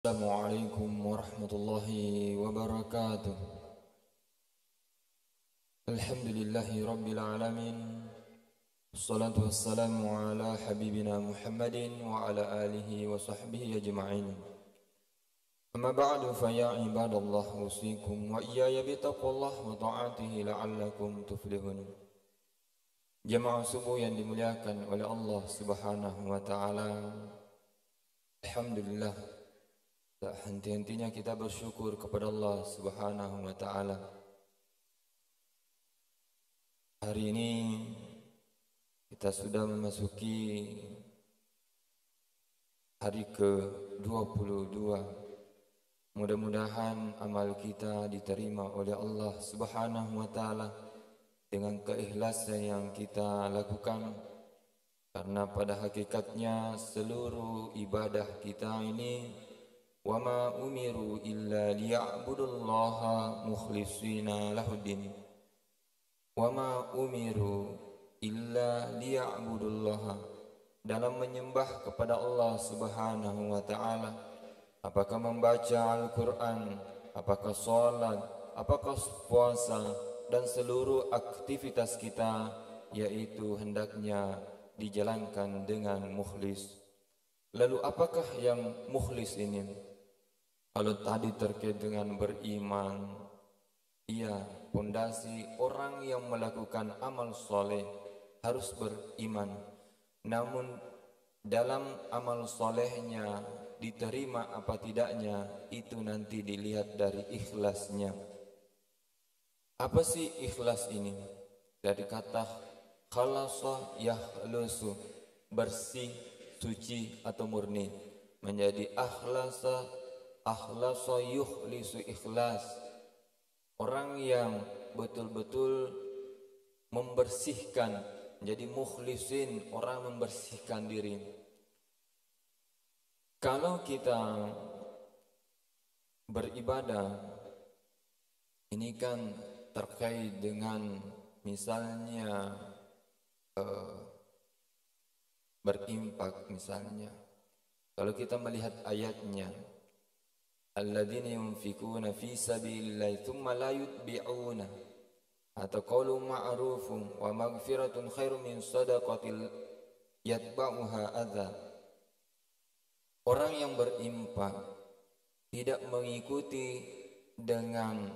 Assalamualaikum warahmatullahi wabarakatuh. Alhamdulillahi rabbil alamin. Wassalatu wassalamu ala habibina Muhammadin wa ala alihi wa sahbihi ajma'in. Amma ba'du fa ya ibadallah usikum wa iyaya bitaqwallah wa ta'atihi la'allakum tuflihun. Jamaah subuh yang dimuliakan oleh Allah Subhanahu wa taala. Alhamdulillah, tak henti-hentinya kita bersyukur kepada Allah Subhanahu wa taala. Hari ini kita sudah memasuki hari ke-22. Mudah-mudahan amal kita diterima oleh Allah Subhanahu wa taala dengan keikhlasan yang kita lakukan, karena pada hakikatnya seluruh ibadah kita ini وَمَا أُمِرُوا إِلَّا لِيَعْبُدُوا اللَّهَ مُخْلِصِينَ لَهُ الدِّينَ وَمَا أُمِرُوا إِلَّا لِيَعْبُدُوا اللَّهَ, dalam menyembah kepada Allah Subhanahu wa taala. Apakah membaca Al-Qur'an, apakah salat, apakah puasa, dan seluruh aktivitas kita yaitu hendaknya dijalankan dengan mukhlis. Lalu apakah yang mukhlis ini? Kalau tadi terkait dengan beriman, iya, pondasi orang yang melakukan amal soleh harus beriman. Namun dalam amal solehnya diterima apa tidaknya, itu nanti dilihat dari ikhlasnya. Apa sih ikhlas ini? Dari kata khalasa yakhlusu, bersih, suci atau murni, menjadi akhlasa yukhlisu, ikhlas. Orang yang betul-betul membersihkan, jadi mukhlisin, orang membersihkan diri. Kalau kita beribadah, ini kan terkait dengan misalnya berimpak misalnya. Kalau kita melihat ayatnya, alladzina yunfikuna fi sabilillahi thumma la yutbi'una, atau qaulu ma'rufun wa maghfiratun khairum min shadaqatil yatba'uha adza. Orang yang berinfak tidak mengikuti dengan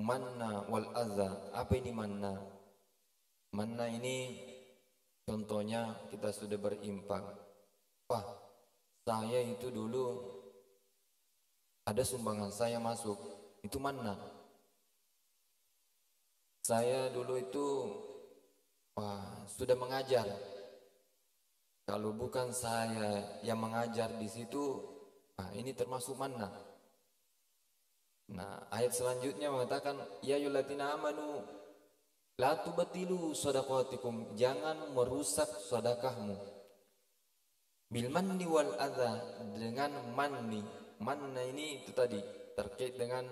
manna wal adza. Apa ini manna? Manna ini contohnya kita sudah berinfak. Wah, saya itu dulu ada sumbangan saya masuk, itu manna. Saya dulu itu sudah mengajar. Kalau bukan saya yang mengajar di situ, ini termasuk manna. Nah, ayat selanjutnya mengatakan, ya ayyuhalladzina amanu la tubtilu shadaqatikum, jangan merusak sedekahmu. Bil manni wal adza, dengan manni. Manna ini itu tadi terkait dengan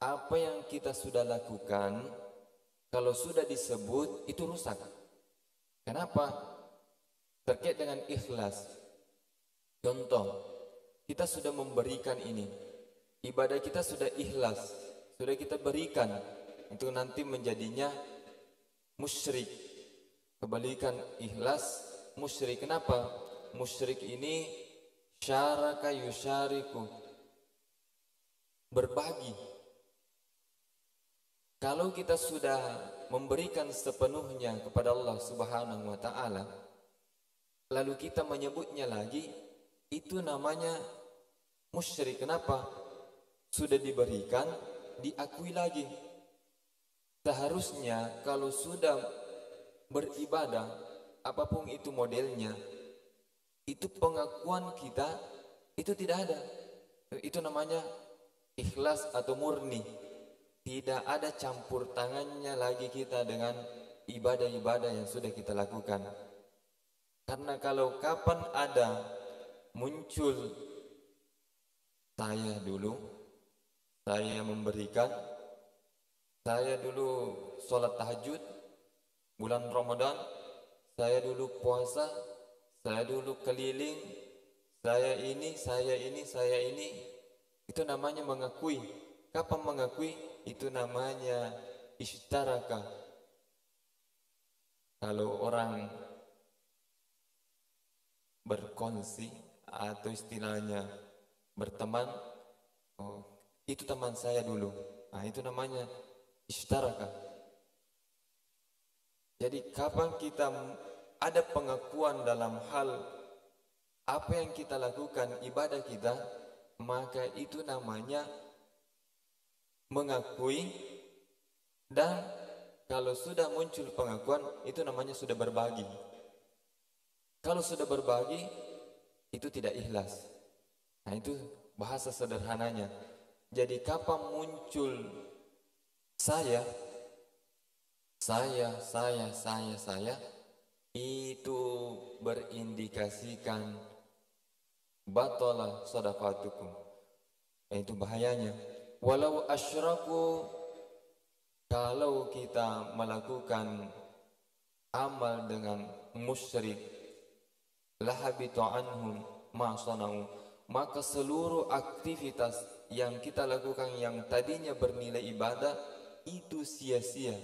apa yang kita sudah lakukan, kalau sudah disebut itu rusak. Kenapa? Terkait dengan ikhlas. Contoh, kita sudah memberikan ini, ibadah kita sudah ikhlas, sudah kita berikan, itu nanti menjadinya musyrik. Kebalikan ikhlas, musyrik. Kenapa? Musyrik ini syaraka yusyariku, berbagi. Kalau kita sudah memberikan sepenuhnya kepada Allah Subhanahu wa taala, lalu kita menyebutnya lagi, itu namanya musyrik. Kenapa? Sudah diberikan, diakui lagi. Seharusnya kalau sudah beribadah, apapun itu modelnya, itu pengakuan kita itu tidak ada. Itu namanya ikhlas atau murni. Tidak ada campur tangannya lagi kita dengan ibadah-ibadah yang sudah kita lakukan. Karena kalau kapan ada muncul saya dulu, saya memberikan, saya dulu sholat tahajud bulan Ramadan, saya dulu puasa, saya dulu keliling, saya ini, itu namanya mengakui. Kapan mengakui? Itu namanya ishtaraka. Kalau orang berkongsi atau istilahnya berteman, oh, itu teman saya dulu. Nah, itu namanya ishtaraka. Jadi kapan kita ada pengakuan dalam hal apa yang kita lakukan, ibadah kita, maka itu namanya mengakui. Dan kalau sudah muncul pengakuan, itu namanya sudah berbagi. Kalau sudah berbagi, itu tidak ikhlas. Nah, itu bahasa sederhananya. Jadi kapan muncul saya, itu berindikasikan batalah shadaqatukum. Itu bahayanya. Walau asyraku, kalau kita melakukan amal dengan musyrik, lahabitu anhum ma sanau, maka seluruh aktivitas yang kita lakukan yang tadinya bernilai ibadah itu sia-sia.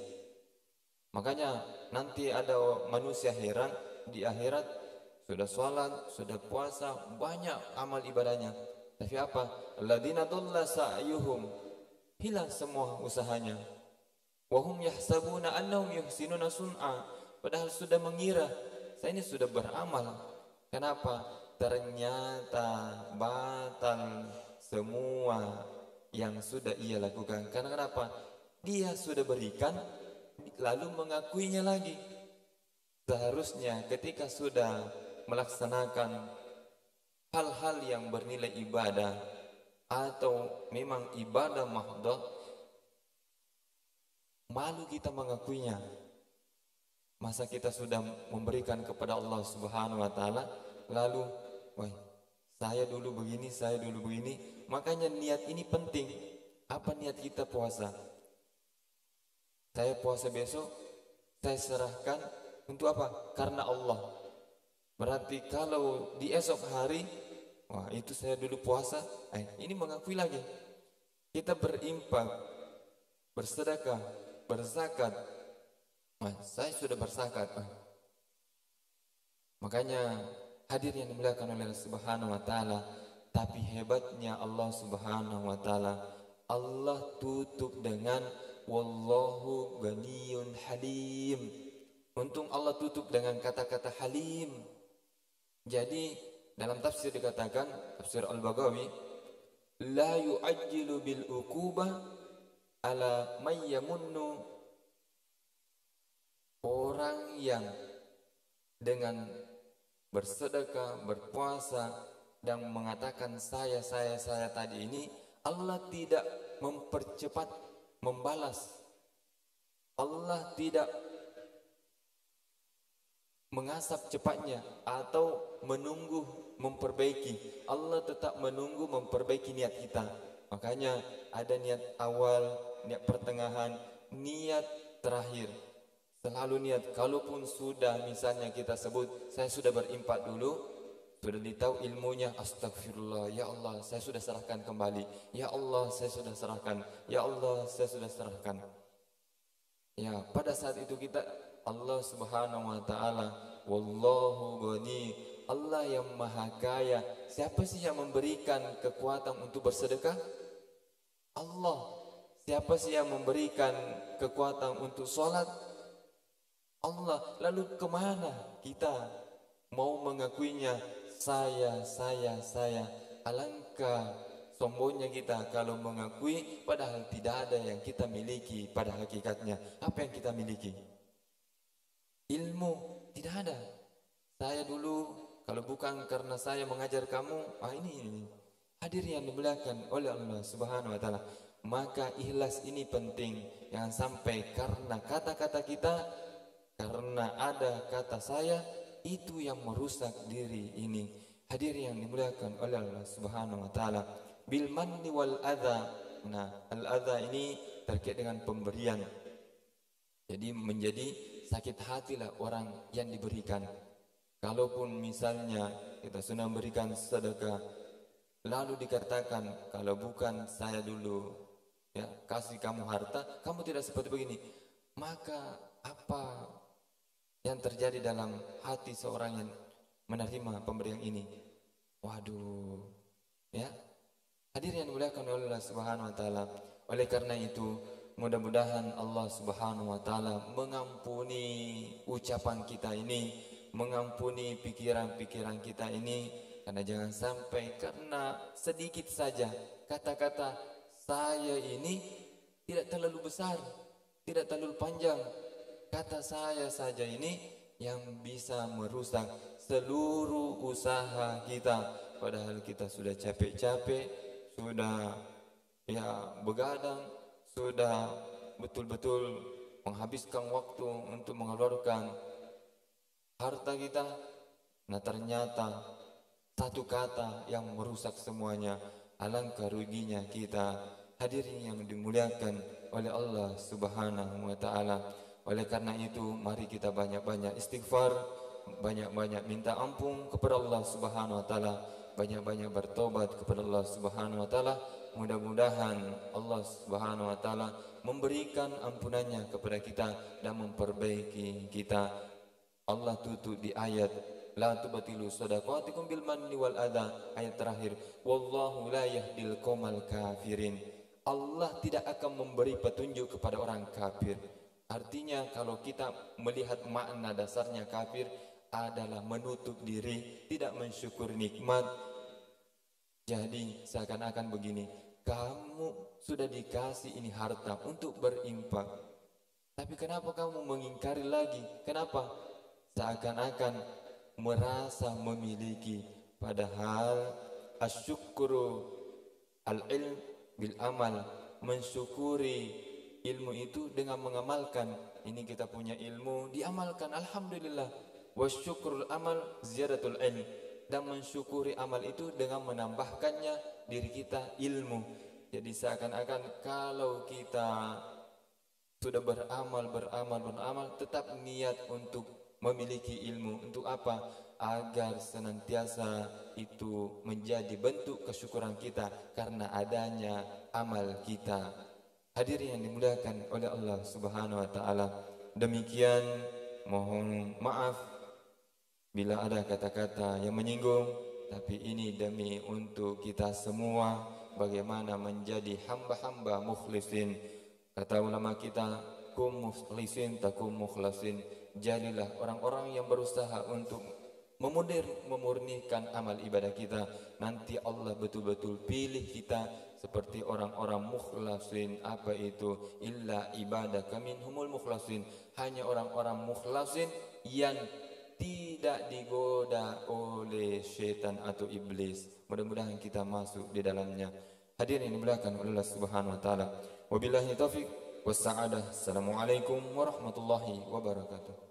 Makanya nanti ada manusia heran di akhirat, sudah sholat, sudah puasa, banyak amal ibadahnya, tapi apa? Alladzina dhalla sa'yuhum, hilang semua usahanya. Wahum yahsabuna annahum yuhsinuna sun'a, padahal sudah mengira saya ini sudah beramal. Kenapa? Ternyata batal semua yang sudah ia lakukan. Karena kenapa? Dia sudah berikan, lalu mengakuinya lagi. Seharusnya ketika sudah melaksanakan hal-hal yang bernilai ibadah atau memang ibadah mahdhah, malu kita mengakuinya. Masa kita sudah memberikan kepada Allah Subhanahu wa taala, lalu saya dulu begini, saya dulu begini. Makanya niat ini penting. Apa niat kita puasa? Saya puasa besok, saya serahkan untuk apa? Karena Allah. Berarti kalau di esok hari, itu saya dulu puasa, ini mengakui lagi. Kita berinfak, bersedekah, berzakat, saya sudah berzakat. Makanya hadir yang dimuliakan oleh Allah Subhanahu wa taala, tapi hebatnya Allah Subhanahu wa taala, Allah tutup dengan wallahu ghaniyun halim. Untung Allah tutup dengan kata-kata halim. Jadi dalam tafsir dikatakan, tafsir Al-Baghawi, la yu'ajjilu bil uqubah ala may yamunnu, orang yang dengan bersedekah, berpuasa dan mengatakan saya tadi ini, Allah tidak mempercepat membalas. Allah tidak mengasap cepatnya atau menunggu memperbaiki. Allah tetap menunggu memperbaiki niat kita. Makanya ada niat awal, niat pertengahan, niat terakhir. Selalu niat. Kalaupun sudah misalnya kita sebut saya sudah berimpak dulu, sudah ditahu ilmunya, astagfirullah, ya Allah saya sudah serahkan kembali, ya Allah saya sudah serahkan, ya Allah saya sudah serahkan. Ya, pada saat itu kita, Allah Subhanahu wa taala, wallahu ghani, Allah yang maha kaya. Siapa sih yang memberikan kekuatan untuk bersedekah? Allah. Siapa sih yang memberikan kekuatan untuk sholat? Allah. Lalu kemana kita mau mengakuinya? Saya. Alangkah sombongnya kita kalau mengakui padahal tidak ada yang kita miliki pada hakikatnya. Apa yang kita miliki? Ilmu tidak ada. Saya dulu, kalau bukan karena saya mengajar kamu, ini hadir yang dimuliakan oleh Allah Subhanahu wa taala. Maka ikhlas ini penting. Jangan sampai karena kata-kata kita, karena ada kata saya, itu yang merusak diri ini. Hadir yang dimuliakan oleh Allah Subhanahu wa taala. Bil manni wal adha. Nah, al adha ini terkait dengan pemberian. Jadi menjadi sakit hatilah orang yang diberikan. Kalaupun misalnya kita sudah memberikan sedekah, lalu dikatakan kalau bukan saya dulu ya kasih kamu harta, kamu tidak seperti begini, maka apa yang terjadi dalam hati seorang yang menerima pemberian ini? Waduh, ya. Hadirin yang dimuliakan oleh Allah Subhanahu wa taala. Oleh karena itu, mudah-mudahan Allah Subhanahu wa taala mengampuni ucapan kita ini, mengampuni pikiran-pikiran kita ini, karena jangan sampai karena sedikit saja kata-kata saya ini tidak terlalu besar, tidak terlalu panjang. Kata saya saja ini yang bisa merusak seluruh usaha kita, padahal kita sudah capek-capek, sudah ya begadang, sudah betul-betul menghabiskan waktu untuk mengeluarkan harta kita. Nah ternyata satu kata yang merusak semuanya. Alangkah ruginya kita. Hadirin yang dimuliakan oleh Allah Subhanahu wa taala. Oleh karena itu mari kita banyak-banyak istighfar, banyak-banyak minta ampun kepada Allah Subhanahu wa taala, banyak-banyak bertobat kepada Allah Subhanahu wa taala. Mudah-mudahan Allah Subhanahu wa taala memberikan ampunannya kepada kita dan memperbaiki kita. Allah tutup di ayat la tubatilu shadaqatikum bil manni wal adha, ayat terakhir, wallahu la yahdil qaumal kafirin. Allah tidak akan memberi petunjuk kepada orang kafir. Artinya kalau kita melihat makna dasarnya kafir adalah menutup diri, tidak mensyukur nikmat. Jadi seakan-akan begini, kamu sudah dikasih ini harta untuk berinfak, tapi kenapa kamu mengingkari lagi? Kenapa? Seakan-akan merasa memiliki, padahal asyukru al-ilm bil amal, mensyukuri ilmu itu dengan mengamalkan. Ini kita punya ilmu, diamalkan, alhamdulillah. Wasyukrul amal ziyadatul ilm, dan mensyukuri amal itu dengan menambahkannya diri kita ilmu. Jadi seakan-akan kalau kita sudah beramal, tetap niat untuk memiliki ilmu. Untuk apa? Agar senantiasa itu menjadi bentuk kesyukuran kita karena adanya amal kita. Hadirin yang dimuliakan oleh Allah Subhanahu wa taala. Demikian, mohon maaf bila ada kata-kata yang menyinggung, tapi ini demi untuk kita semua bagaimana menjadi hamba-hamba mukhlisin. Kata ulama kita, kum mukhlisin takum mukhlasin. Jadilah orang-orang yang berusaha untuk memurnikan amal ibadah kita. Nanti Allah betul-betul pilih kita seperti orang-orang mukhlasin. Apa itu? Illa ibadaka minhumul mukhlasin. Hanya orang-orang mukhlasin yang tidak digoda oleh syaitan atau iblis. Mudah-mudahan kita masuk di dalamnya. Hadirin yang dimuliakan oleh Allah Subhanahu wa taala. Wabillahi taufik wassa'adah. Assalamualaikum warahmatullahi wabarakatuh.